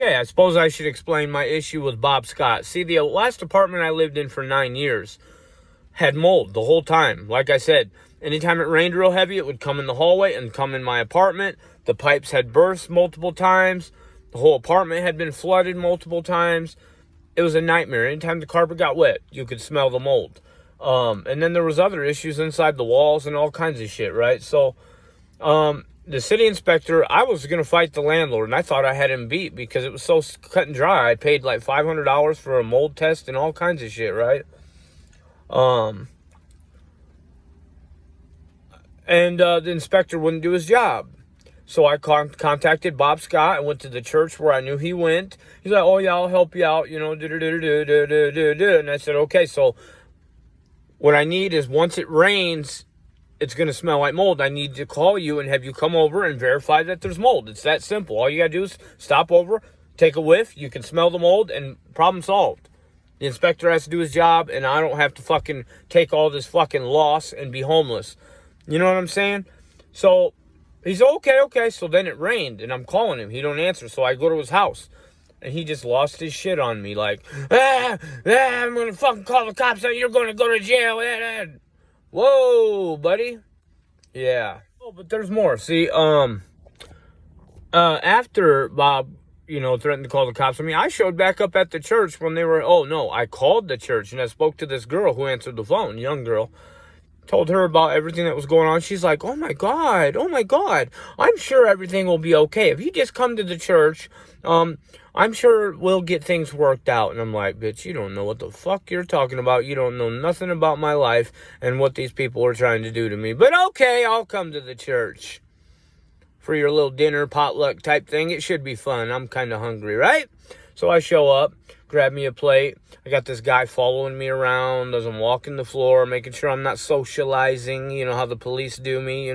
Okay, I suppose I should explain my issue with Bob Scott. See, the last apartment I lived in for 9 years had mold the whole time. Like I said, anytime it rained real heavy, it would come in the hallway and come in my apartment. The pipes had burst multiple times. The whole apartment had been flooded multiple times. It was a nightmare. Anytime the carpet got wet, you could smell the mold. And then there was other issues inside the walls and all kinds of shit, right? So, the city inspector, I was going to fight the landlord, and I thought I had him beat because it was so cut and dry. I paid like $500 for a mold test and all kinds of shit, right? And the inspector wouldn't do his job. So I contacted Bob Scott. I went to the church where I knew he went. He's like, oh, yeah, I'll help you out, and I said, okay, so what I need is once it rains, it's going to smell like mold. I need to call you and have you come over and verify that there's mold. It's that simple. All you got to do is stop over, take a whiff. You can smell the mold and problem solved. The inspector has to do his job, and I don't have to fucking take all this fucking loss and be homeless. You know what I'm saying? So he's okay. So then it rained, and I'm calling him. He don't answer, so I go to his house. And he just lost his shit on me. Like, I'm going to fucking call the cops and you're going to go to jail. Whoa, buddy. Yeah. Oh, but there's more. See, after Bob, threatened to call the cops on me, I showed back up at the church when they were, I called the church and I spoke to this girl who answered the phone, young girl. Told her about everything that was going on. She's like, oh my God. I'm sure everything will be okay. If you just come to the church, I'm sure we'll get things worked out. And I'm like, bitch, you don't know what the fuck you're talking about. You don't know nothing about my life and what these people are trying to do to me. But okay, I'll come to the church for your little dinner potluck type thing. It should be fun. I'm kind of hungry, right? So I show up, grab me a plate. I got this guy following me around as I'm walking the floor, making sure I'm not socializing, how the police do me,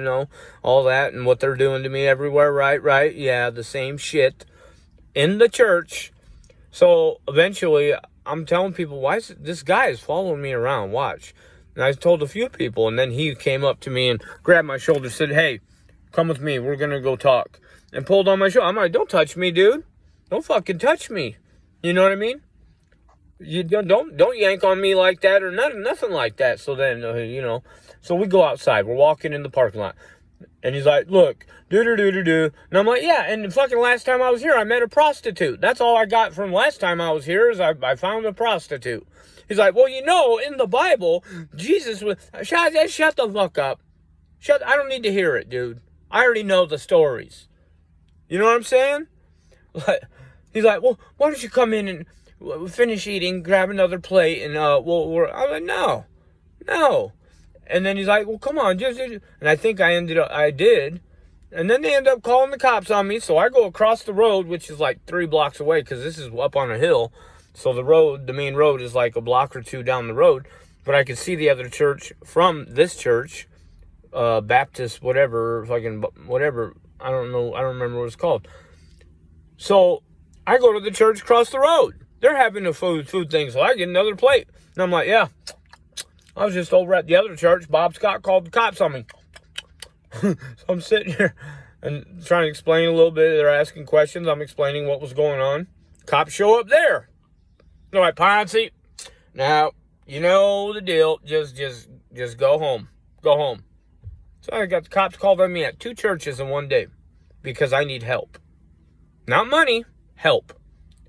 all that and what they're doing to me everywhere, right? Yeah, the same shit in the church. So eventually I'm telling people, why is this guy is following me around? Watch. And I told a few people, and then he came up to me and grabbed my shoulder, said, hey, come with me. We're going to go talk. And pulled on my shoulder. I'm like, don't touch me, dude. Don't fucking touch me. You know what I mean? You don't yank on me like that or nothing like that. So then, so we go outside. We're walking in the parking lot. And he's like, look, do. And I'm like, yeah, and the fucking last time I was here, I met a prostitute. That's all I got from last time I was here is I found a prostitute. He's like, well, in the Bible, Jesus was... Shut the fuck up. I don't need to hear it, dude. I already know the stories. You know what I'm saying? He's like, well, why don't you come in and finish eating, grab another plate, and I'm like, no. And then he's like, well, come on, and I think I did. And then they end up calling the cops on me, so I go across the road, which is like 3 blocks away, because this is up on a hill. So the main road is like a block or 2 down the road. But I could see the other church from this church, Baptist, whatever, I don't know, I don't remember what it's called. So I go to the church across the road. They're having a food thing, so I get another plate. And I'm like, yeah, I was just over at the other church. Bob Scott called the cops on me. So I'm sitting here and trying to explain a little bit. They're asking questions. I'm explaining what was going on. Cops show up there. They're like, Ponce, now, you know the deal. Just go home. Go home. So I got the cops called on me at 2 churches in one day because I need help. Not money, help,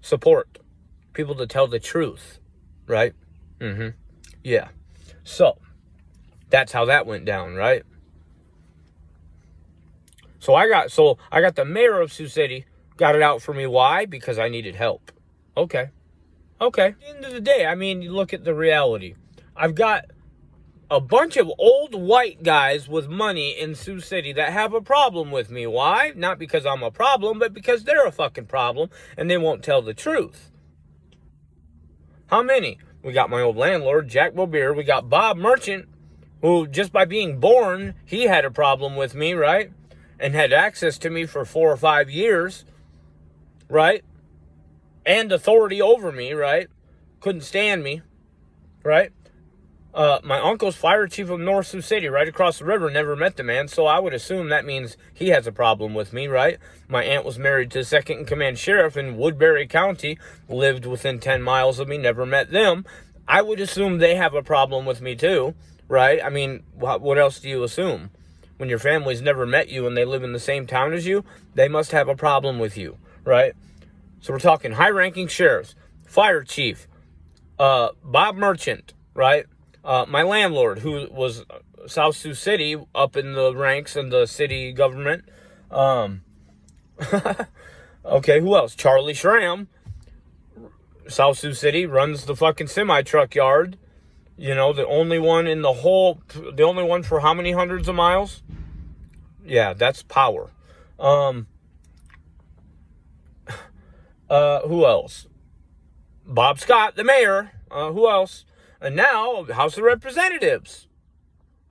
support, people to tell the truth, right? Yeah. So that's how that went down, right? So I got the mayor of Sioux City got it out for me. Why? Because I needed help. Okay. At the end of the day, I mean, you look at the reality. I've got a bunch of old white guys with money in Sioux City that have a problem with me. Why? Not because I'm a problem, but because they're a fucking problem and they won't tell the truth. How many? We got my old landlord, Jack Bobier. We got Bob Merchant, who just by being born, he had a problem with me, right? And had access to me for 4 or 5 years, right? And authority over me, right? Couldn't stand me, right? My uncle's fire chief of North Sioux City, right across the river, never met the man, so I would assume that means he has a problem with me, right? My aunt was married to the second-in-command sheriff in Woodbury County, lived within 10 miles of me, never met them. I would assume they have a problem with me too, right? I mean, what else do you assume? When your family's never met you and they live in the same town as you, they must have a problem with you, right? So we're talking high-ranking sheriffs, fire chief, Bob Merchant, right? My landlord, who was South Sioux City, up in the ranks in the city government. Okay, who else? Charlie Schramm, South Sioux City, runs the fucking semi-truck yard. You know, the only one for how many hundreds of miles? Yeah, that's power. Who else? Bob Scott, the mayor. Who else? And now, House of Representatives.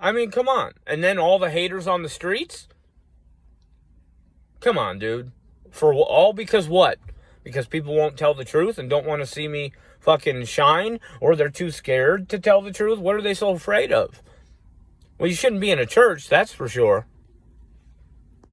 I mean, come on. And then all the haters on the streets? Come on, dude. All because what? Because people won't tell the truth and don't want to see me fucking shine? Or they're too scared to tell the truth? What are they so afraid of? Well, you shouldn't be in a church, that's for sure.